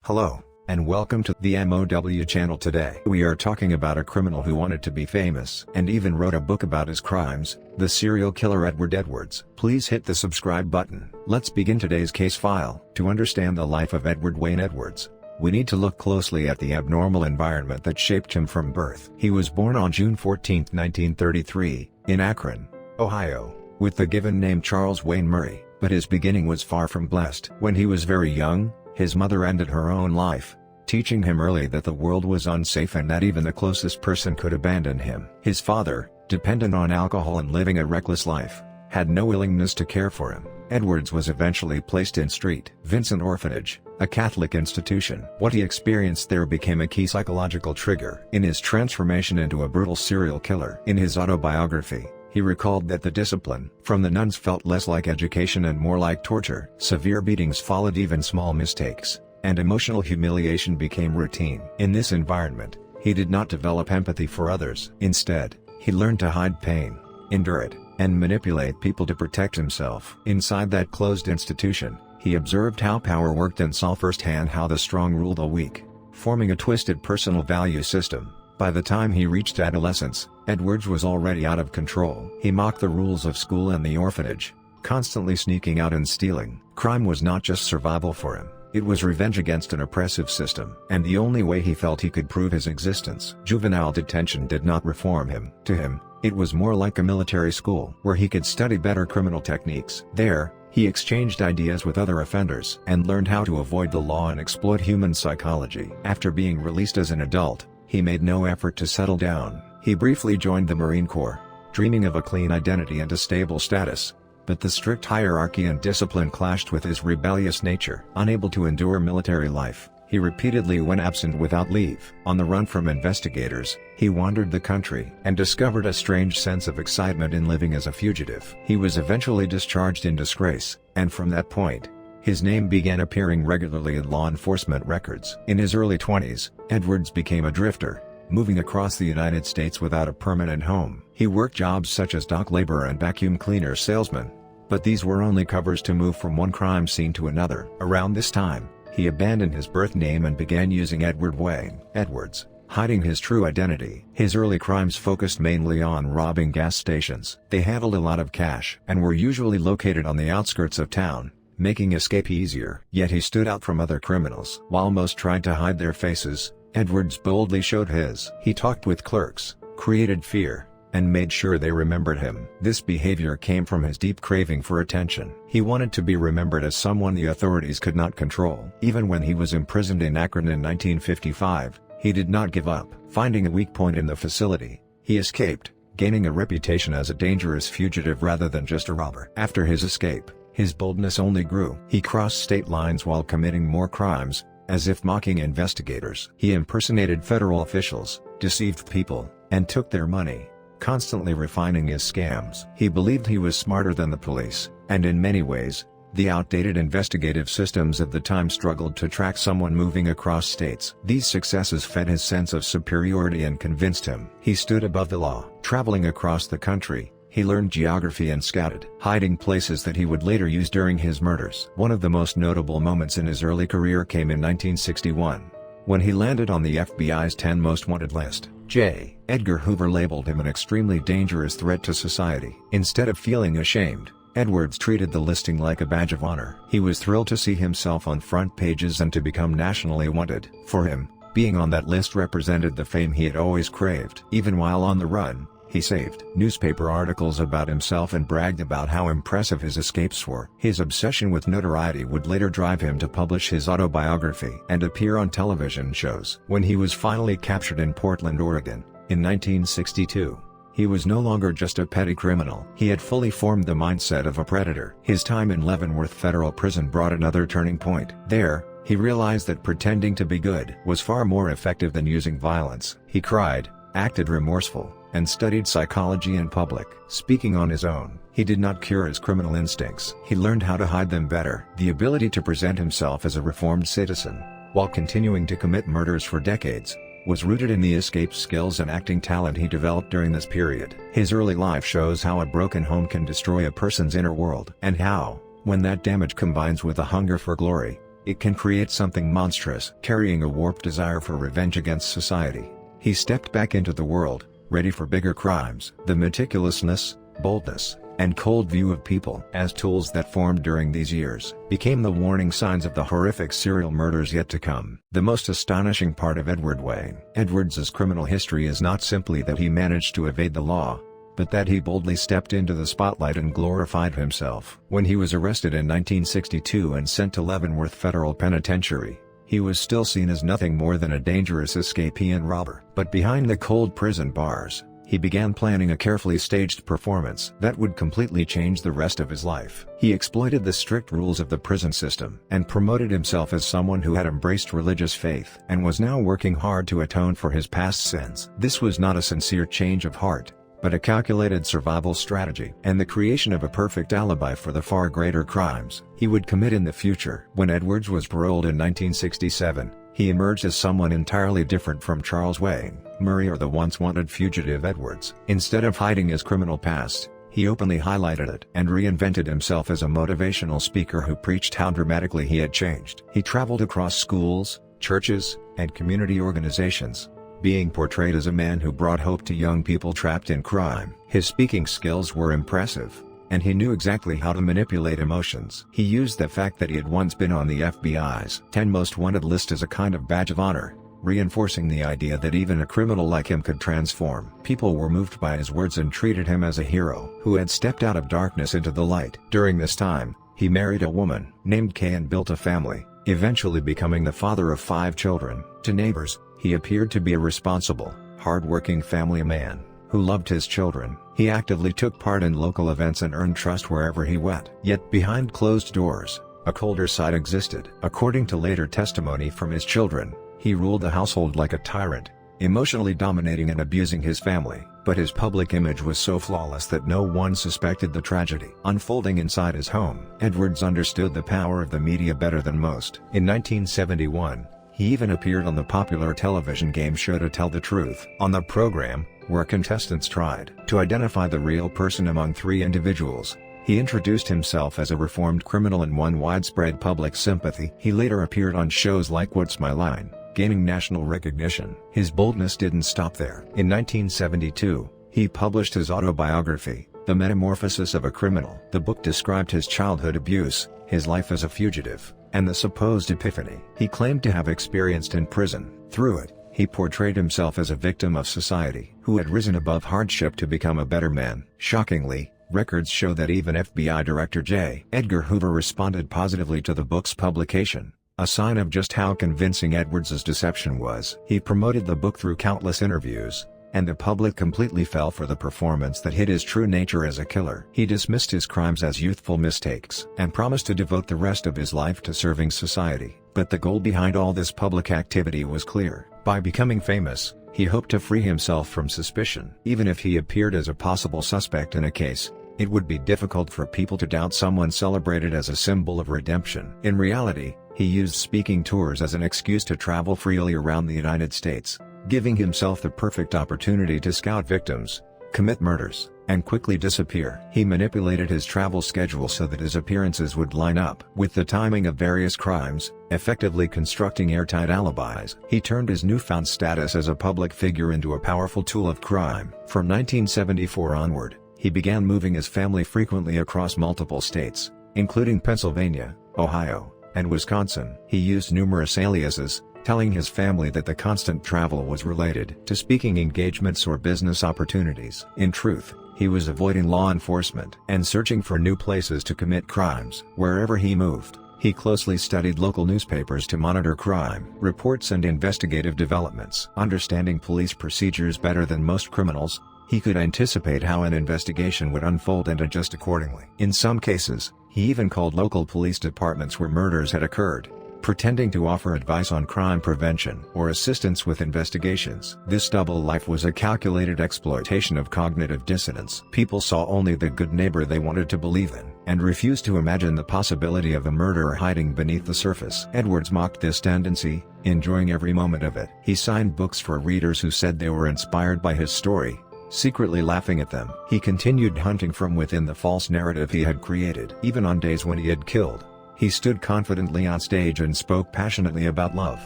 Hello, and welcome to the M.O.W. channel. Today we are talking about a criminal who wanted to be famous and even wrote a book about his crimes, the serial killer Edward Edwards. Please hit the subscribe button. Let's begin today's case file. To understand the life of Edward Wayne Edwards, we need to look closely at the abnormal environment that shaped him from birth. He was born on June 14, 1933, in Akron, Ohio, with the given name Charles Wayne Murray, but his beginning was far from blessed. When he was very young, his mother ended her own life, teaching him early that the world was unsafe and that even the closest person could abandon him. His father, dependent on alcohol and living a reckless life, had no willingness to care for him. Edwards was eventually placed in St. Vincent Orphanage, a Catholic institution. What he experienced there became a key psychological trigger in his transformation into a brutal serial killer. In his autobiography, he recalled that the discipline from the nuns felt less like education and more like torture. Severe beatings followed even small mistakes, and emotional humiliation became routine. In this environment, he did not develop empathy for others. Instead, he learned to hide pain, endure it, and manipulate people to protect himself. Inside that closed institution, he observed how power worked and saw firsthand how the strong ruled the weak, forming a twisted personal value system. By the time he reached adolescence, Edwards was already out of control. He mocked the rules of school and the orphanage, constantly sneaking out and stealing. Crime was not just survival for him, it was revenge against an oppressive system, and the only way he felt he could prove his existence. Juvenile detention did not reform him. To him, it was more like a military school, where he could study better criminal techniques. There, he exchanged ideas with other offenders and learned how to avoid the law and exploit human psychology. After being released as an adult, he made no effort to settle down. He briefly joined the Marine Corps, dreaming of a clean identity and a stable status, but the strict hierarchy and discipline clashed with his rebellious nature. Unable to endure military life, he repeatedly went absent without leave. On the run from investigators, he wandered the country and discovered a strange sense of excitement in living as a fugitive. He was eventually discharged in disgrace, and from that point, his name began appearing regularly in law enforcement records. In his early 20s, Edwards became a drifter, moving across the United States without a permanent home. He worked jobs such as dock laborer and vacuum cleaner salesman, but these were only covers to move from one crime scene to another. Around this time, he abandoned his birth name and began using Edward Wayne Edwards, hiding his true identity. His early crimes focused mainly on robbing gas stations. They handled a lot of cash and were usually located on the outskirts of town, making escape easier. Yet he stood out from other criminals. While most tried to hide their faces, Edwards boldly showed his. He talked with clerks, created fear, and made sure they remembered him. This behavior came from his deep craving for attention. He wanted to be remembered as someone the authorities could not control. Even when he was imprisoned in Akron in 1955, he did not give up. Finding a weak point in the facility, he escaped, gaining a reputation as a dangerous fugitive rather than just a robber. After his escape, his boldness only grew. He crossed state lines while committing more crimes, as if mocking investigators. He impersonated federal officials, deceived people, and took their money, constantly refining his scams. He believed he was smarter than the police, and in many ways, the outdated investigative systems of the time struggled to track someone moving across states. These successes fed his sense of superiority and convinced him he stood above the law. Traveling across the country, he learned geography and scouted, hiding places that he would later use during his murders. One of the most notable moments in his early career came in 1961, when he landed on the FBI's 10 Most Wanted list. J. Edgar Hoover labeled him an extremely dangerous threat to society. Instead of feeling ashamed, Edwards treated the listing like a badge of honor. He was thrilled to see himself on front pages and to become nationally wanted. For him, being on that list represented the fame he had always craved. Even while on the run, he saved newspaper articles about himself and bragged about how impressive his escapes were. His obsession with notoriety would later drive him to publish his autobiography and appear on television shows. When he was finally captured in Portland, Oregon, in 1962, he was no longer just a petty criminal. He had fully formed the mindset of a predator. His time in Leavenworth Federal Prison brought another turning point. There, he realized that pretending to be good was far more effective than using violence. He cried, acted remorseful, and studied psychology in public. Speaking on his own, he did not cure his criminal instincts. He learned how to hide them better. The ability to present himself as a reformed citizen, while continuing to commit murders for decades, was rooted in the escape skills and acting talent he developed during this period. His early life shows how a broken home can destroy a person's inner world, and how, when that damage combines with a hunger for glory, it can create something monstrous, carrying a warped desire for revenge against society. He stepped back into the world, ready for bigger crimes. The meticulousness, boldness, and cold view of people as tools that formed during these years became the warning signs of the horrific serial murders yet to come. The most astonishing part of Edward Wayne Edwards' criminal history is not simply that he managed to evade the law, but that he boldly stepped into the spotlight and glorified himself. When he was arrested in 1962 and sent to Leavenworth Federal Penitentiary, he was still seen as nothing more than a dangerous escapee and robber. But behind the cold prison bars, he began planning a carefully staged performance that would completely change the rest of his life. He exploited the strict rules of the prison system and promoted himself as someone who had embraced religious faith and was now working hard to atone for his past sins. This was not a sincere change of heart, but a calculated survival strategy and the creation of a perfect alibi for the far greater crimes he would commit in the future. When Edwards was paroled in 1967, he emerged as someone entirely different from Charles Wayne Murray or the once-wanted fugitive Edwards. Instead of hiding his criminal past, he openly highlighted it and reinvented himself as a motivational speaker who preached how dramatically he had changed. He traveled across schools, churches, and community organizations, being portrayed as a man who brought hope to young people trapped in crime. His speaking skills were impressive, and he knew exactly how to manipulate emotions. He used the fact that he had once been on the FBI's 10 Most Wanted list as a kind of badge of honor, reinforcing the idea that even a criminal like him could transform. People were moved by his words and treated him as a hero who had stepped out of darkness into the light. During this time, he married a woman named Kay and built a family, eventually becoming the father of 5 children. To neighbors, he appeared to be a responsible, hard-working family man who loved his children. He actively took part in local events and earned trust wherever he went. Yet behind closed doors, a colder side existed. According to later testimony from his children, he ruled the household like a tyrant, emotionally dominating and abusing his family. But his public image was so flawless that no one suspected the tragedy unfolding inside his home. Edwards understood the power of the media better than most. In 1971, he even appeared on the popular television game show To Tell the Truth. On the program, where contestants tried to identify the real person among 3 individuals, he introduced himself as a reformed criminal and won widespread public sympathy. He later appeared on shows like What's My Line, gaining national recognition. His boldness didn't stop there. In 1972, he published his autobiography, The Metamorphosis of a Criminal. The book described his childhood abuse, his life as a fugitive, and the supposed epiphany he claimed to have experienced in prison. Through it, he portrayed himself as a victim of society who had risen above hardship to become a better man. Shockingly, records show that even FBI Director J. Edgar Hoover responded positively to the book's publication, a sign of just how convincing Edwards' deception was. He promoted the book through countless interviews, and the public completely fell for the performance that hid his true nature as a killer. He dismissed his crimes as youthful mistakes and promised to devote the rest of his life to serving society. But the goal behind all this public activity was clear. By becoming famous, he hoped to free himself from suspicion. Even if he appeared as a possible suspect in a case, it would be difficult for people to doubt someone celebrated as a symbol of redemption. In reality, he used speaking tours as an excuse to travel freely around the United States, giving himself the perfect opportunity to scout victims, commit murders, and quickly disappear. He manipulated his travel schedule so that his appearances would line up with the timing of various crimes, effectively constructing airtight alibis. He turned his newfound status as a public figure into a powerful tool of crime. From 1974 onward, he began moving his family frequently across multiple states, including Pennsylvania, Ohio, and Wisconsin. He used numerous aliases, telling his family that the constant travel was related to speaking engagements or business opportunities. In truth, he was avoiding law enforcement and searching for new places to commit crimes. Wherever he moved, he closely studied local newspapers to monitor crime reports and investigative developments. Understanding police procedures better than most criminals, he could anticipate how an investigation would unfold and adjust accordingly. In some cases, he even called local police departments where murders had occurred, pretending to offer advice on crime prevention or assistance with investigations. This double life was a calculated exploitation of cognitive dissonance. People saw only the good neighbor they wanted to believe in, and refused to imagine the possibility of a murderer hiding beneath the surface. Edwards mocked this tendency, enjoying every moment of it. He signed books for readers who said they were inspired by his story, secretly laughing at them. He continued hunting from within the false narrative he had created. Even on days when he had killed, He stood confidently on stage and spoke passionately about love,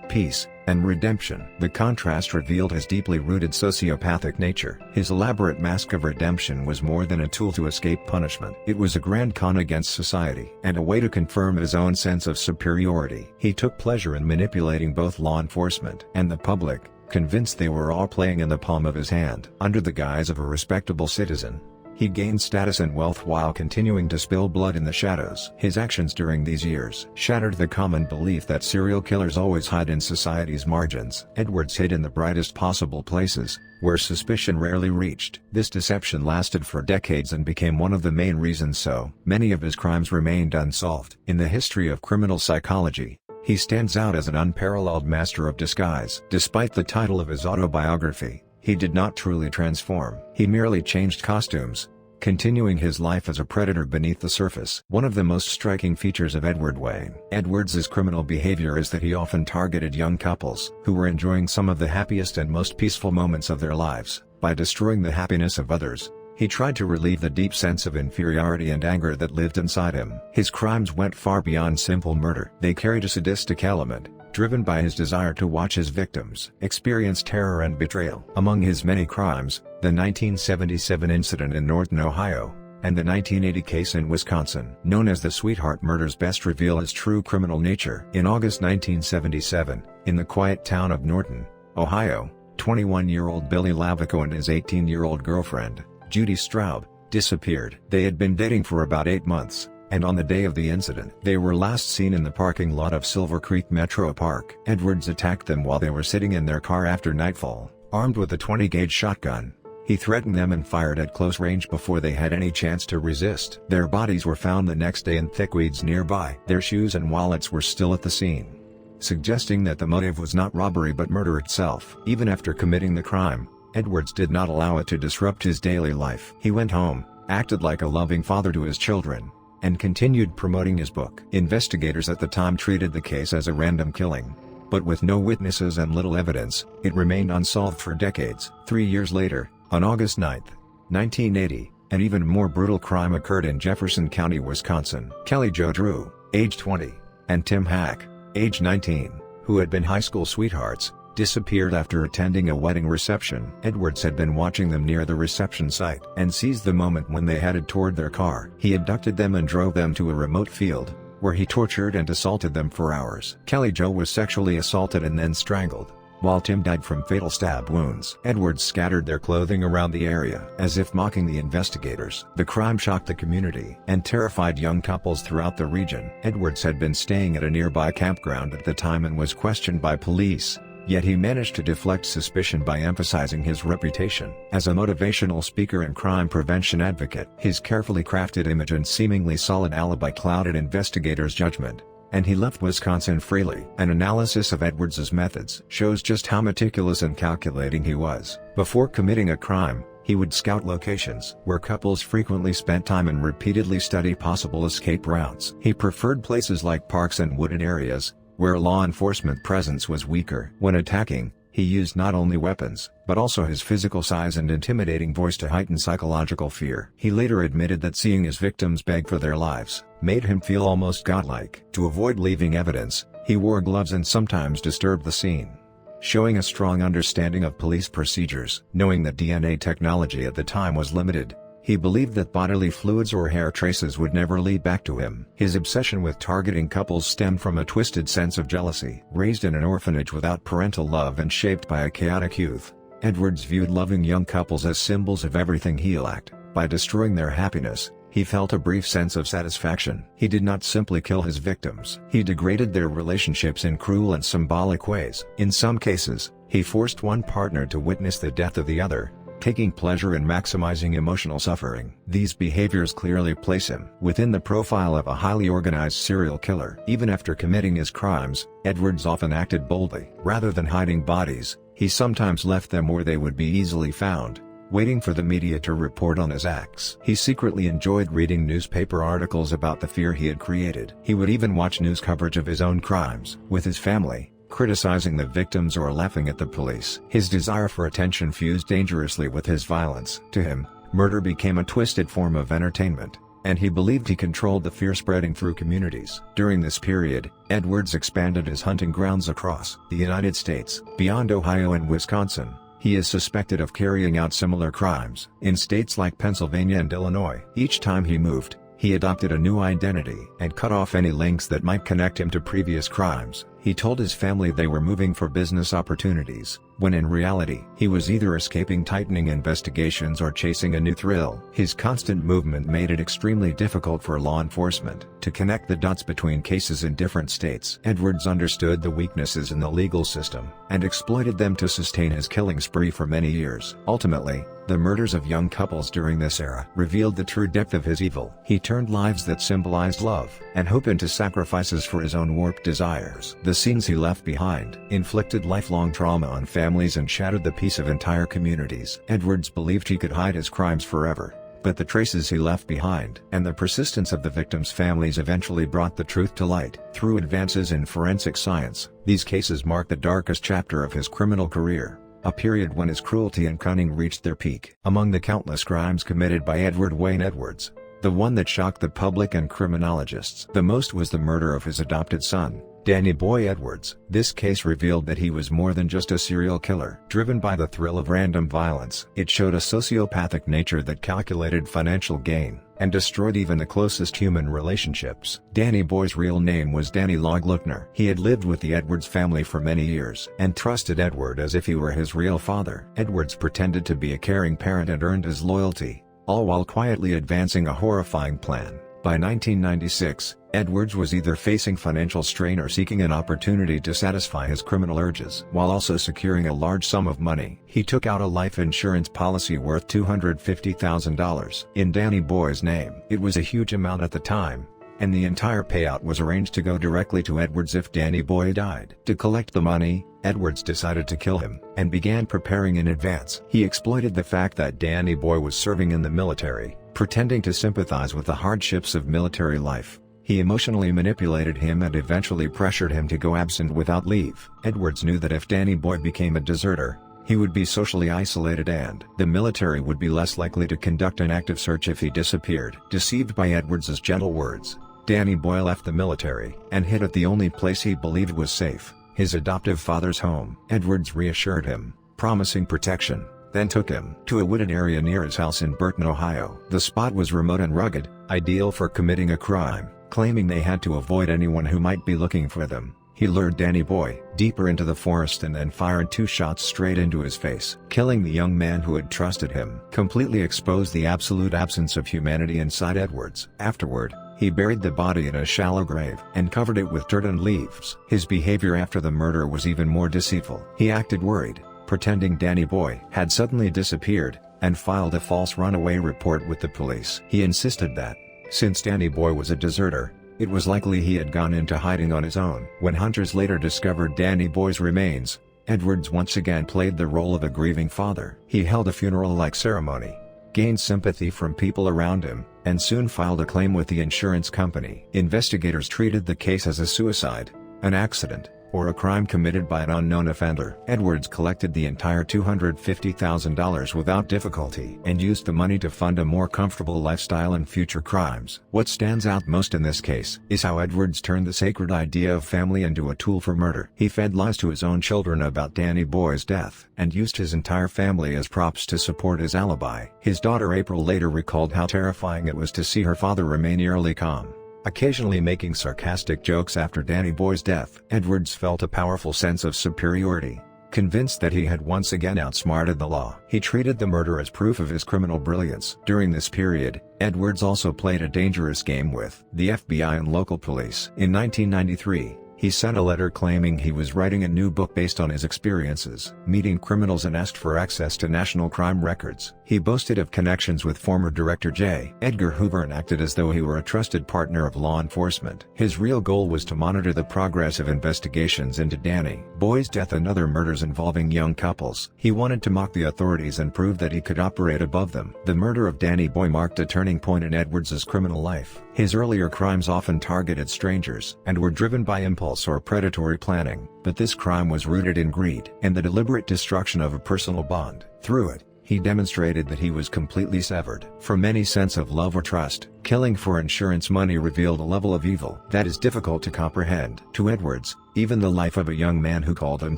peace, and redemption. The contrast revealed his deeply rooted sociopathic nature. His elaborate mask of redemption was more than a tool to escape punishment. It was a grand con against society and a way to confirm his own sense of superiority. He took pleasure in manipulating both law enforcement and the public, convinced they were all playing in the palm of his hand. Under the guise of a respectable citizen, he gained status and wealth while continuing to spill blood in the shadows. His actions during these years shattered the common belief that serial killers always hide in society's margins. Edwards hid in the brightest possible places, where suspicion rarely reached. This deception lasted for decades and became one of the main reasons so many of his crimes remained unsolved. In the history of criminal psychology, he stands out as an unparalleled master of disguise. Despite the title of his autobiography, he did not truly transform. He merely changed costumes, continuing his life as a predator beneath the surface. One of the most striking features of Edward Wayne Edwards' criminal behavior is that he often targeted young couples who were enjoying some of the happiest and most peaceful moments of their lives. By destroying the happiness of others, he tried to relieve the deep sense of inferiority and anger that lived inside him. His crimes went far beyond simple murder. They carried a sadistic element, driven by his desire to watch his victims experience terror and betrayal. Among his many crimes, the 1977 incident in Norton, Ohio, and the 1980 case in Wisconsin, known as the Sweetheart Murders, best reveal his true criminal nature. In August 1977, in the quiet town of Norton, Ohio, 21-year-old Billy Lavico and his 18-year-old girlfriend, Judy Straub, disappeared. They had been dating for about 8 months, and on the day of the incident, they were last seen in the parking lot of Silver Creek Metro Park. Edwards attacked them while they were sitting in their car after nightfall, armed with a 20-gauge shotgun. He threatened them and fired at close range before they had any chance to resist. Their bodies were found the next day in thick weeds nearby. Their shoes and wallets were still at the scene, suggesting that the motive was not robbery but murder itself. Even after committing the crime, Edwards did not allow it to disrupt his daily life. He went home, acted like a loving father to his children, and continued promoting his book. Investigators at the time treated the case as a random killing, but with no witnesses and little evidence, it remained unsolved for decades. 3 years later, on August 9, 1980, an even more brutal crime occurred in Jefferson County, Wisconsin. Kelly Jo Drew, age 20, and Tim Hack, age 19, who had been high school sweethearts, disappeared after attending a wedding reception. Edwards had been watching them near the reception site and seized the moment when they headed toward their car. He abducted them and drove them to a remote field, where he tortured and assaulted them for hours. Kelly Jo was sexually assaulted and then strangled, while Tim died from fatal stab wounds. Edwards scattered their clothing around the area, as if mocking the investigators. The crime shocked the community and terrified young couples throughout the region. Edwards had been staying at a nearby campground at the time and was questioned by police, yet he managed to deflect suspicion by emphasizing his reputation as a motivational speaker and crime prevention advocate. His carefully crafted image and seemingly solid alibi clouded investigators' judgment, and he left Wisconsin freely. An analysis of Edwards' methods shows just how meticulous and calculating he was. Before committing a crime, he would scout locations where couples frequently spent time and repeatedly study possible escape routes. He preferred places like parks and wooded areas, where law enforcement presence was weaker. When attacking, he used not only weapons, but also his physical size and intimidating voice to heighten psychological fear. He later admitted that seeing his victims beg for their lives made him feel almost godlike. To avoid leaving evidence, he wore gloves and sometimes disturbed the scene, showing a strong understanding of police procedures. Knowing that DNA technology at the time was limited, he believed that bodily fluids or hair traces would never lead back to him. His obsession with targeting couples stemmed from a twisted sense of jealousy. Raised in an orphanage without parental love and shaped by a chaotic youth, Edwards viewed loving young couples as symbols of everything he lacked. By destroying their happiness, he felt a brief sense of satisfaction. He did not simply kill his victims. He degraded their relationships in cruel and symbolic ways. In some cases, he forced one partner to witness the death of the other, taking pleasure in maximizing emotional suffering. These behaviors clearly place him within the profile of a highly organized serial killer. Even after committing his crimes, Edwards often acted boldly. Rather than hiding bodies, he sometimes left them where they would be easily found, waiting for the media to report on his acts. He secretly enjoyed reading newspaper articles about the fear he had created. He would even watch news coverage of his own crimes with his family, criticizing the victims or laughing at the police. His desire for attention fused dangerously with his violence. To him, murder became a twisted form of entertainment, and he believed he controlled the fear spreading through communities. During this period, Edwards expanded his hunting grounds across the United States, beyond Ohio and Wisconsin. He is suspected of carrying out similar crimes in states like Pennsylvania and Illinois. Each time he moved, he adopted a new identity and cut off any links that might connect him to previous crimes. He told his family they were moving for business opportunities, when in reality, he was either escaping tightening investigations or chasing a new thrill. His constant movement made it extremely difficult for law enforcement to connect the dots between cases in different states. Edwards understood the weaknesses in the legal system and exploited them to sustain his killing spree for many years. Ultimately, the murders of young couples during this era revealed the true depth of his evil. He turned lives that symbolized love and hope into sacrifices for his own warped desires. The scenes he left behind inflicted lifelong trauma on families and shattered the peace of entire communities. Edwards believed he could hide his crimes forever, but the traces he left behind and the persistence of the victims' families eventually brought the truth to light. Through advances in forensic science, these cases mark the darkest chapter of his criminal career, a period when his cruelty and cunning reached their peak. Among the countless crimes committed by Edward Wayne Edwards, the one that shocked the public and criminologists the most was the murder of his adopted son, Danny Boy Edwards. This case revealed that he was more than just a serial killer driven by the thrill of random violence. It showed a sociopathic nature that calculated financial gain and destroyed even the closest human relationships. Danny Boy's real name was Danny Logluckner. He had lived with the Edwards family for many years and trusted Edward as if he were his real father. Edwards pretended to be a caring parent and earned his loyalty, all while quietly advancing a horrifying plan. By 1996, Edwards was either facing financial strain or seeking an opportunity to satisfy his criminal urges. While also securing a large sum of money, he took out a life insurance policy worth $250,000 in Danny Boy's name. It was a huge amount at the time, and the entire payout was arranged to go directly to Edwards if Danny Boy died. To collect the money, Edwards decided to kill him and began preparing in advance. He exploited the fact that Danny Boy was serving in the military, pretending to sympathize with the hardships of military life. He emotionally manipulated him and eventually pressured him to go absent without leave. Edwards knew that if Danny Boy became a deserter, he would be socially isolated and the military would be less likely to conduct an active search if he disappeared. Deceived by Edwards's gentle words, Danny Boy left the military and hid at the only place he believed was safe, his adoptive father's home. Edwards reassured him, promising protection, then took him to a wooded area near his house in Burton, Ohio. The spot was remote and rugged, ideal for committing a crime. Claiming they had to avoid anyone who might be looking for them, he lured Danny Boy deeper into the forest and then fired 2 shots straight into his face, killing the young man who had trusted him. Completely exposed the absolute absence of humanity inside Edwards. Afterward, he buried the body in a shallow grave and covered it with dirt and leaves. His behavior after the murder was even more deceitful. He acted worried, pretending Danny Boy had suddenly disappeared, and filed a false runaway report with the police. He insisted that, since Danny Boy was a deserter, it was likely he had gone into hiding on his own. When hunters later discovered Danny Boy's remains, Edwards once again played the role of a grieving father. He held a funeral-like ceremony, gained sympathy from people around him, and soon filed a claim with the insurance company. Investigators treated the case as a suicide, an accident, or a crime committed by an unknown offender. Edwards collected the entire $250,000 without difficulty and used the money to fund a more comfortable lifestyle and future crimes. What stands out most in this case is how Edwards turned the sacred idea of family into a tool for murder. He fed lies to his own children about Danny Boy's death and used his entire family as props to support his alibi. His daughter April later recalled how terrifying it was to see her father remain eerily calm, occasionally making sarcastic jokes after Danny Boy's death. Edwards felt a powerful sense of superiority, convinced that he had once again outsmarted the law. He treated the murder as proof of his criminal brilliance. During this period, Edwards also played a dangerous game with the FBI and local police. In 1993, he sent a letter claiming he was writing a new book based on his experiences meeting criminals and asked for access to national crime records. He boasted of connections with former director J. Edgar Hoover and acted as though he were a trusted partner of law enforcement. His real goal was to monitor the progress of investigations into Danny Boy's death and other murders involving young couples. He wanted to mock the authorities and prove that he could operate above them. The murder of Danny Boy marked a turning point in Edwards's criminal life. His earlier crimes often targeted strangers and were driven by impulse or predatory planning, but this crime was rooted in greed and the deliberate destruction of a personal bond. Through it, He demonstrated that he was completely severed from any sense of love or trust. Killing for insurance money revealed a level of evil that is difficult to comprehend. To Edwards, even the life of a young man who called him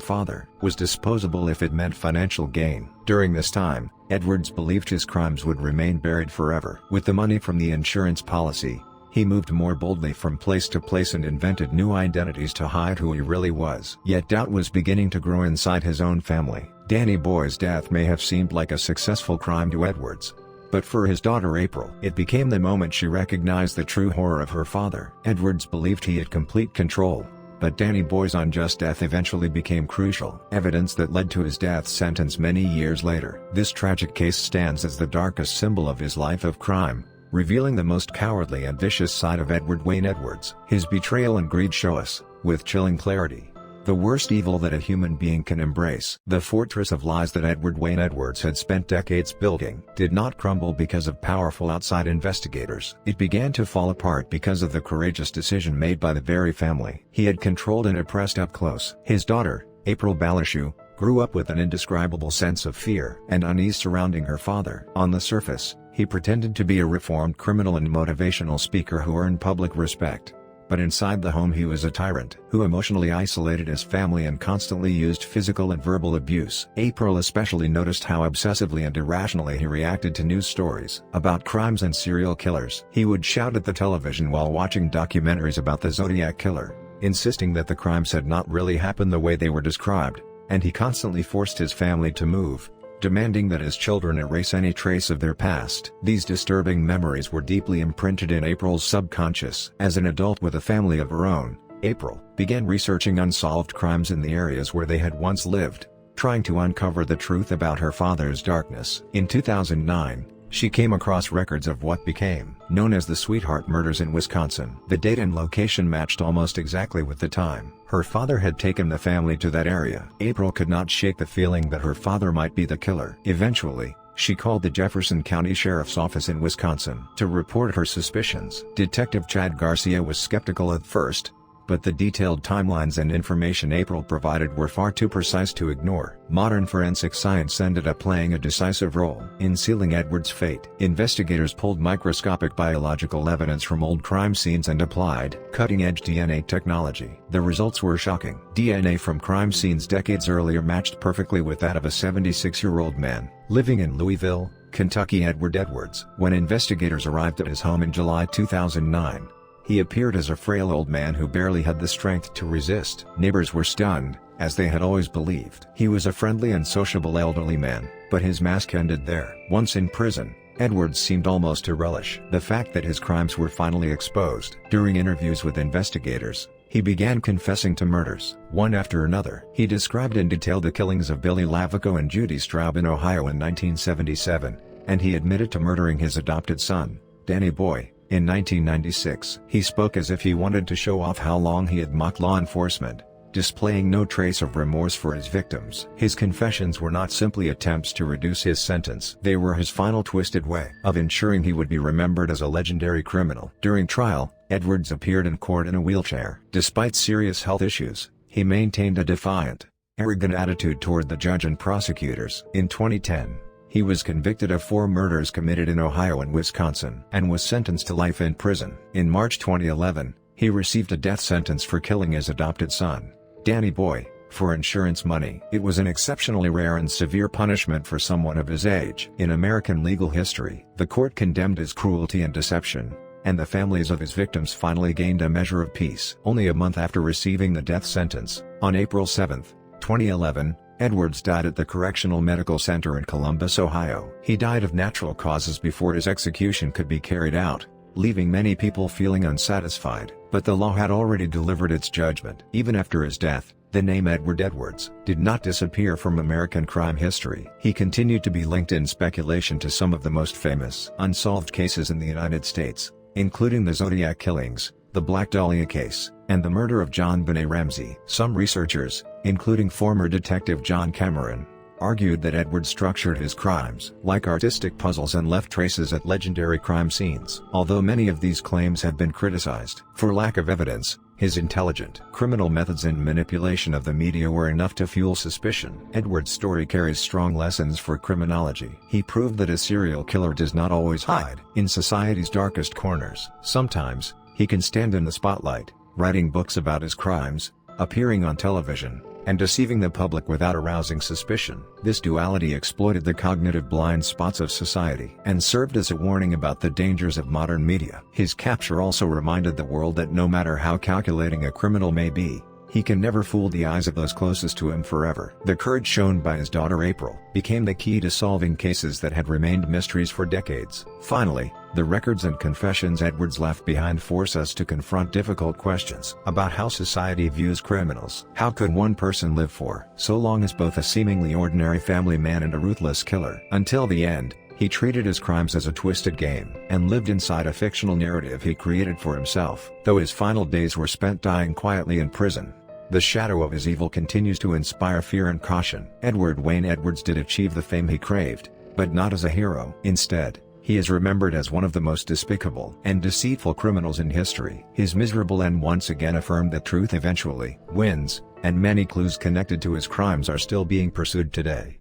father was disposable if it meant financial gain. During this time, Edwards believed his crimes would remain buried forever. With the money from the insurance policy, he moved more boldly from place to place and invented new identities to hide who he really was. Yet doubt was beginning to grow inside his own family. Danny Boy's death may have seemed like a successful crime to Edwards, but for his daughter April, it became the moment she recognized the true horror of her father. Edwards believed he had complete control, but Danny Boy's unjust death eventually became crucial evidence that led to his death sentence many years later. This tragic case stands as the darkest symbol of his life of crime, revealing the most cowardly and vicious side of Edward Wayne Edwards. His betrayal and greed show us, with chilling clarity, the worst evil that a human being can embrace. The fortress of lies that Edward Wayne Edwards had spent decades building did not crumble because of powerful outside investigators. It began to fall apart because of the courageous decision made by the very family he had controlled and oppressed up close. His daughter, April Balashu, grew up with an indescribable sense of fear and unease surrounding her father. On the surface, he pretended to be a reformed criminal and motivational speaker who earned public respect. But inside the home he was a tyrant who emotionally isolated his family and constantly used physical and verbal abuse. April especially noticed how obsessively and irrationally he reacted to news stories about crimes and serial killers. He would shout at the television while watching documentaries about the Zodiac Killer, insisting that the crimes had not really happened the way they were described, and he constantly forced his family to move, demanding that his children erase any trace of their past. These disturbing memories were deeply imprinted in April's subconscious. As an adult with a family of her own, April began researching unsolved crimes in the areas where they had once lived, trying to uncover the truth about her father's darkness. In 2009, she came across records of what became known as the Sweetheart murders in Wisconsin. The date and location matched almost exactly with the time her father had taken the family to that area. April could not shake the feeling that her father might be the killer. Eventually, she called the Jefferson County Sheriff's Office in Wisconsin to report her suspicions. Detective Chad Garcia was skeptical at first, but the detailed timelines and information April provided were far too precise to ignore. Modern forensic science ended up playing a decisive role in sealing Edwards' fate. Investigators pulled microscopic biological evidence from old crime scenes and applied cutting-edge DNA technology. The results were shocking. DNA from crime scenes decades earlier matched perfectly with that of a 76-year-old man living in Louisville, Kentucky. Edward Edwards. When investigators arrived at his home in July 2009, he appeared as a frail old man who barely had the strength to resist. Neighbors were stunned, as they had always believed. He was a friendly and sociable elderly man, but his mask ended there. Once in prison, Edwards seemed almost to relish the fact that his crimes were finally exposed. During interviews with investigators, he began confessing to murders, one after another. He described in detail the killings of Billy Lavico and Judy Straub in Ohio in 1977, and he admitted to murdering his adopted son, Danny Boy, in 1996. He spoke as if he wanted to show off how long he had mocked law enforcement, displaying no trace of remorse for his victims. His confessions were not simply attempts to reduce his sentence. They were his final twisted way of ensuring he would be remembered as a legendary criminal. During trial, Edwards appeared in court in a wheelchair. Despite serious health issues, he maintained a defiant, arrogant attitude toward the judge and prosecutors. In 2010, he was convicted of 4 murders committed in Ohio and Wisconsin, and was sentenced to life in prison. In March 2011, he received a death sentence for killing his adopted son, Danny Boy, for insurance money. It was an exceptionally rare and severe punishment for someone of his age. In American legal history, the court condemned his cruelty and deception, and the families of his victims finally gained a measure of peace. Only a month after receiving the death sentence, on April 7, 2011, Edwards died at the Correctional Medical Center in Columbus, Ohio. He died of natural causes before his execution could be carried out, leaving many people feeling unsatisfied. But the law had already delivered its judgment. Even after his death, the name Edward Edwards did not disappear from American crime history. He continued to be linked in speculation to some of the most famous unsolved cases in the United States, including the Zodiac killings, the Black Dahlia case, and the murder of John Benet Ramsey. Some researchers, including former detective John Cameron, argued that Edwards structured his crimes like artistic puzzles and left traces at legendary crime scenes. Although many of these claims have been criticized for lack of evidence, His intelligent, criminal methods and manipulation of the media were enough to fuel suspicion. Edward's story carries strong lessons for criminology. He proved that a serial killer does not always hide in society's darkest corners. Sometimes, he can stand in the spotlight, writing books about his crimes, appearing on television, and deceiving the public without arousing suspicion. This duality exploited the cognitive blind spots of society and served as a warning about the dangers of modern media. His capture also reminded the world that no matter how calculating a criminal may be, he can never fool the eyes of those closest to him forever. The courage shown by his daughter April became the key to solving cases that had remained mysteries for decades. Finally, the records and confessions Edwards left behind force us to confront difficult questions about how society views criminals. How could one person live for so long as both a seemingly ordinary family man and a ruthless killer? Until the end, he treated his crimes as a twisted game and lived inside a fictional narrative he created for himself. Though his final days were spent dying quietly in prison, the shadow of his evil continues to inspire fear and caution. Edward Wayne Edwards did achieve the fame he craved, but not as a hero. Instead, he is remembered as one of the most despicable and deceitful criminals in history. His miserable end once again affirmed that truth eventually wins, and many clues connected to his crimes are still being pursued today.